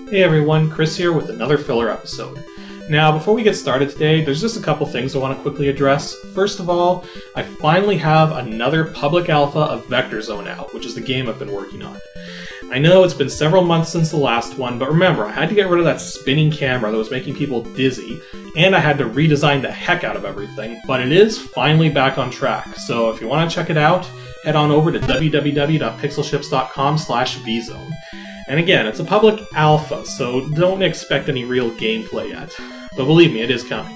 Hey everyone, Chris here with another filler episode. Now, before we get started today, there's just a couple things I want to quickly address. First of all, I finally have another public alpha of Vector Zone out, which is the game I've been working on. I know it's been several months since the last one, but remember, I had to get rid of that spinning camera that was making people dizzy, and I had to redesign the heck out of everything, but it is finally back on track. So if you want to check it out, head on over to www.pixelships.com/vzone. And again, it's a public alpha, so don't expect any real gameplay yet. But believe me, it is coming.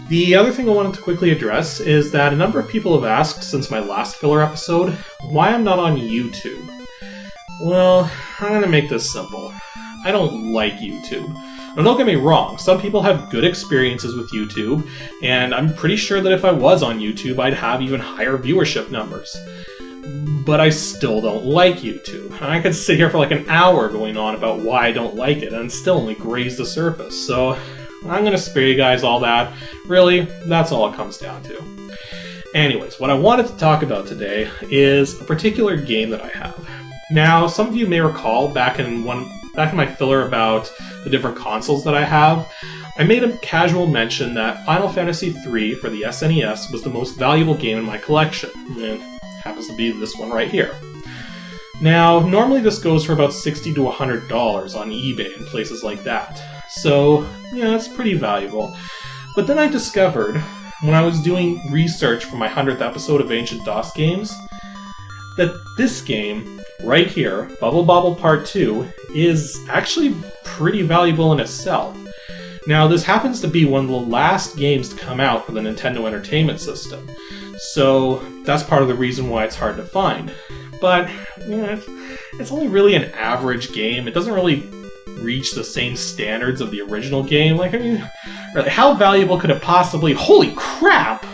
The other thing I wanted to quickly address is that a number of people have asked since my last filler episode why I'm not on YouTube. Well, I'm going to make this simple. I don't like YouTube. Now don't get me wrong, some people have good experiences with YouTube, and I'm pretty sure that if I was on YouTube, I'd have even higher viewership numbers. But I still don't like YouTube. I could sit here for like an hour going on about why I don't like it and still only graze the surface, so I'm gonna spare you guys all that. Really, that's all it comes down to. Anyways, what I wanted to talk about today is a particular game that I have. Now, some of you may recall back in my filler about the different consoles that I have, I made a casual mention that Final Fantasy III for the SNES was the most valuable game in my collection. And happens to be this one right here. Now, normally this goes for about $60 to $100 on eBay and places like that. So, yeah, it's pretty valuable. But then I discovered, when I was doing research for my 100th episode of Ancient DOS Games, that this game, right here, Bubble Bobble Part 2, is actually pretty valuable in itself. Now, this happens to be one of the last games to come out for the Nintendo Entertainment System, so that's part of the reason why it's hard to find. But, yeah, it's only really an average game. It doesn't really reach the same standards of the original game. Like, I mean, really, how valuable could it possibly... Holy crap!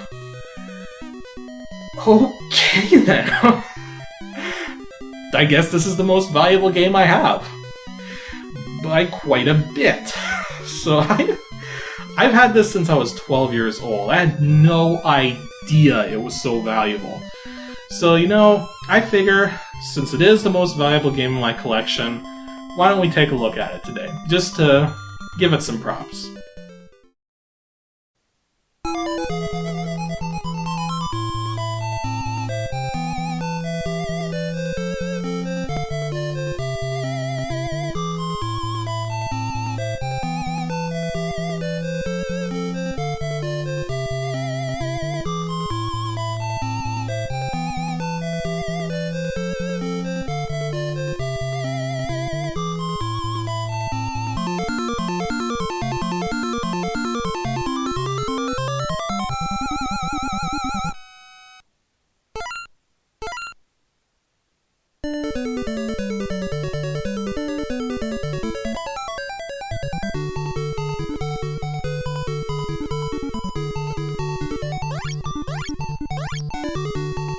Okay, then. I guess this is the most valuable game I have. By quite a bit. So I've had this since I was 12 years old. I had no idea it was so valuable. So, I figure, since it is the most valuable game in my collection, why don't we take a look at it today, just to give it some props.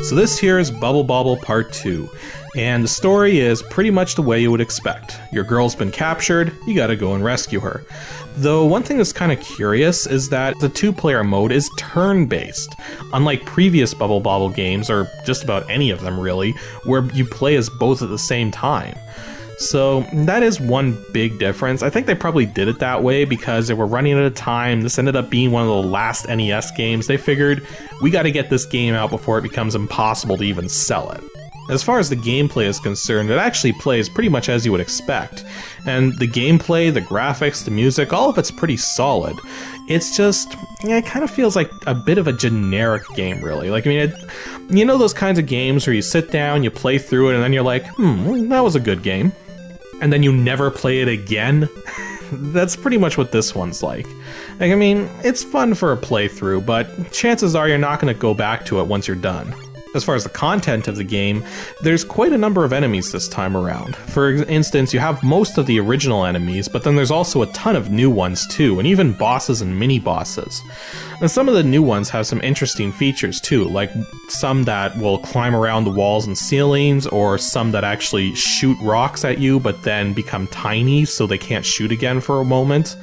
So this here is Bubble Bobble Part 2, and the story is pretty much the way you would expect. Your girl's been captured, you gotta go and rescue her. Though one thing that's kind of curious is that the two-player mode is turn-based, unlike previous Bubble Bobble games, or just about any of them really, where you play as both at the same time. So that is one big difference. I think they probably did it that way because they were running out of time. This ended up being one of the last NES games. They figured, we got to get this game out before it becomes impossible to even sell it. As far as the gameplay is concerned, it actually plays pretty much as you would expect. And the gameplay, the graphics, the music, all of it's pretty solid. It's just, it kind of feels like a bit of a generic game, really. Like, I mean, you know those kinds of games where you sit down, you play through it, and then you're like, that was a good game. And then you never play it again? That's pretty much what this one's like. I mean, it's fun for a playthrough, but chances are you're not going to go back to it once you're done. As far as the content of the game, there's quite a number of enemies this time around. For instance, you have most of the original enemies, but then there's also a ton of new ones too, and even bosses and mini-bosses. And some of the new ones have some interesting features too, like some that will climb around the walls and ceilings, or some that actually shoot rocks at you but then become tiny so they can't shoot again for a moment.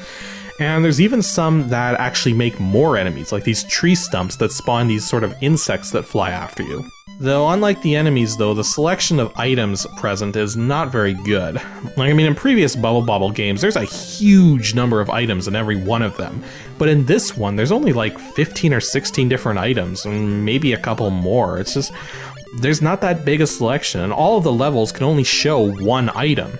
And there's even some that actually make more enemies, like these tree stumps that spawn these sort of insects that fly after you. Though unlike the enemies though, the selection of items present is not very good. Like, I mean, in previous Bubble Bobble games, there's a huge number of items in every one of them. But in this one, there's only like 15 or 16 different items, and maybe a couple more. It's just, there's not that big a selection, and all of the levels can only show one item.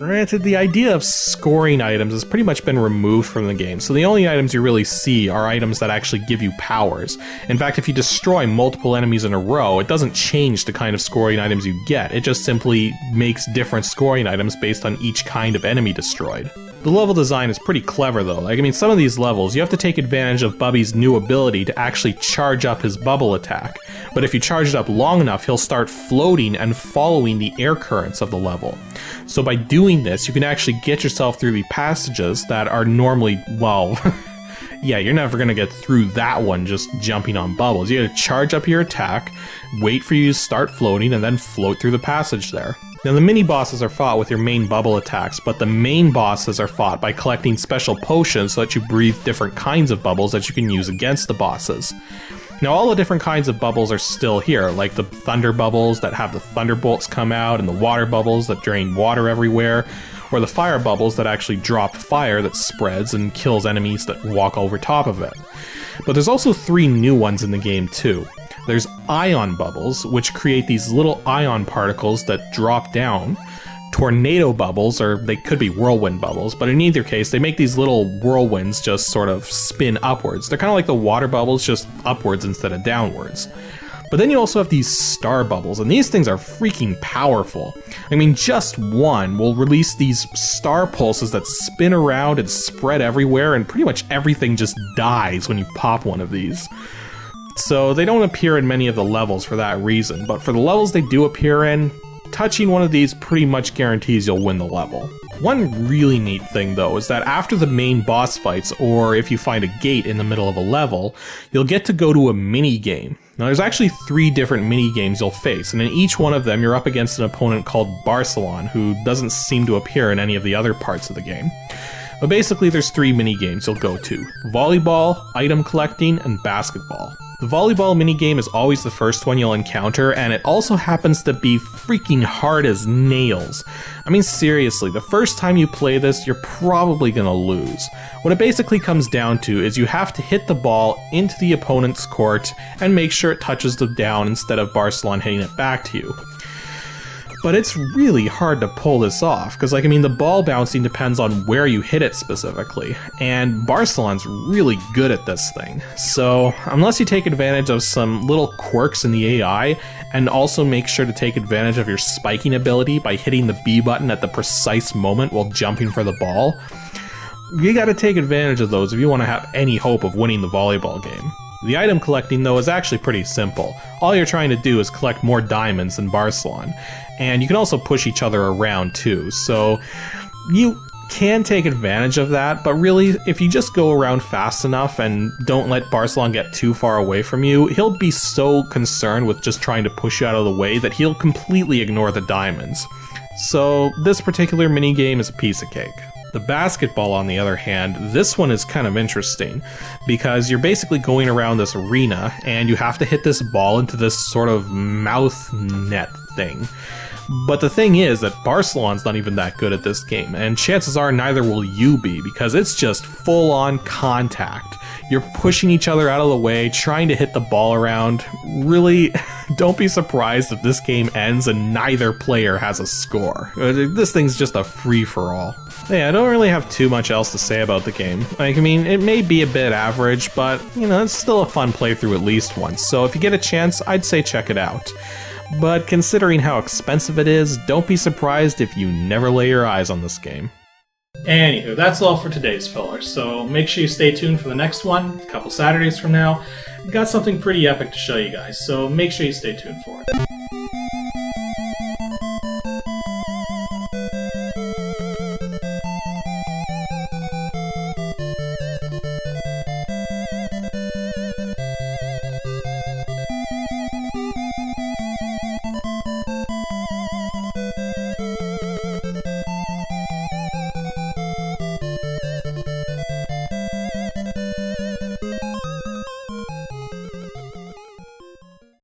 Granted, the idea of scoring items has pretty much been removed from the game, so the only items you really see are items that actually give you powers. In fact, if you destroy multiple enemies in a row, it doesn't change the kind of scoring items you get, it just simply makes different scoring items based on each kind of enemy destroyed. The level design is pretty clever though. Like, I mean, some of these levels, you have to take advantage of Bubby's new ability to actually charge up his bubble attack. But if you charge it up long enough, he'll start floating and following the air currents of the level. So by doing this, you can actually get yourself through the passages that are normally, well, yeah, you're never gonna get through that one just jumping on bubbles. You gotta charge up your attack, wait for you to start floating, and then float through the passage there. Now, the mini-bosses are fought with your main bubble attacks, but the main bosses are fought by collecting special potions so that you breathe different kinds of bubbles that you can use against the bosses. Now, all the different kinds of bubbles are still here, like the thunder bubbles that have the thunderbolts come out, and the water bubbles that drain water everywhere, or the fire bubbles that actually drop fire that spreads and kills enemies that walk over top of it. But there's also 3 new ones in the game too. There's ion bubbles, which create these little ion particles that drop down. Tornado bubbles, or they could be whirlwind bubbles, but in either case, they make these little whirlwinds just sort of spin upwards. They're kind of like the water bubbles, just upwards instead of downwards. But then you also have these star bubbles, and these things are freaking powerful. I mean, just one will release these star pulses that spin around and spread everywhere, and pretty much everything just dies when you pop one of these. So they don't appear in many of the levels for that reason, but for the levels they do appear in, touching one of these pretty much guarantees you'll win the level. One really neat thing though is that after the main boss fights, or if you find a gate in the middle of a level, you'll get to go to a mini game. Now there's actually 3 different mini games you'll face, and in each one of them you're up against an opponent called Barcelon, who doesn't seem to appear in any of the other parts of the game. But basically there's 3 mini games you'll go to: volleyball, item collecting, and basketball. The volleyball minigame is always the first one you'll encounter, and it also happens to be freaking hard as nails. I mean, seriously, the first time you play this, you're probably gonna lose. What it basically comes down to is you have to hit the ball into the opponent's court and make sure it touches the down instead of Barcelon hitting it back to you. But it's really hard to pull this off, because like, I mean, the ball bouncing depends on where you hit it specifically, and Barcelon's really good at this thing. So unless you take advantage of some little quirks in the AI, and also make sure to take advantage of your spiking ability by hitting the B button at the precise moment while jumping for the ball, you gotta take advantage of those if you want to have any hope of winning the volleyball game. The item collecting though is actually pretty simple. All you're trying to do is collect more diamonds than Barcelon. And you can also push each other around too, so you can take advantage of that, but really, if you just go around fast enough and don't let Barcelon get too far away from you, he'll be so concerned with just trying to push you out of the way that he'll completely ignore the diamonds. So this particular minigame is a piece of cake. The basketball, on the other hand, this one is kind of interesting, because you're basically going around this arena and you have to hit this ball into this sort of mouth net thing. But the thing is that Barcelon's not even that good at this game, and chances are neither will you be, because it's just full-on contact. You're pushing each other out of the way, trying to hit the ball around. Really, don't be surprised if this game ends and neither player has a score. This thing's just a free-for-all. Yeah, I don't really have too much else to say about the game. Like, I mean, it may be a bit average, but, you know, it's still a fun playthrough at least once, so if you get a chance, I'd say check it out. But considering how expensive it is, don't be surprised if you never lay your eyes on this game. Anywho, that's all for today's filler, so make sure you stay tuned for the next one, a couple Saturdays from now. Got something pretty epic to show you guys, so make sure you stay tuned for it.